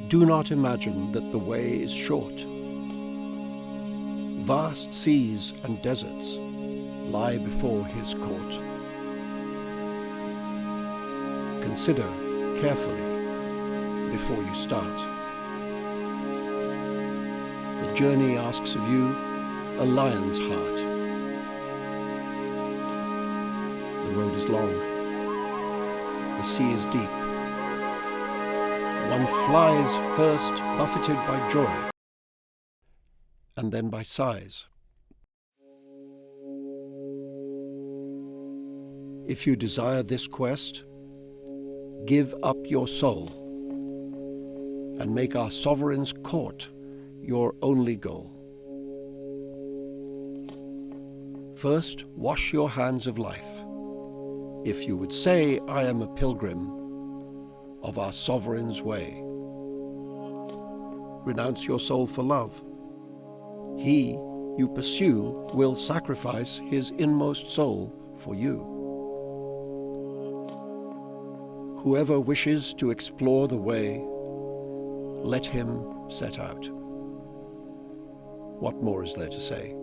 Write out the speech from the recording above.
Do not imagine that the way is short. Vast seas and deserts lie before his court. Consider carefully before you start. The journey asks of you a lion's heart. The road is long. The sea is deep. One flies first buffeted by joy, and then by sighs. If you desire this quest, give up your soul, and make our sovereign's court your only goal. First, wash your hands of life, if you would say, I am a pilgrim of our sovereign's way. Renounce your soul for love. He you pursue will sacrifice his inmost soul for you. Whoever wishes to explore the way, let him set out. What more is there to say?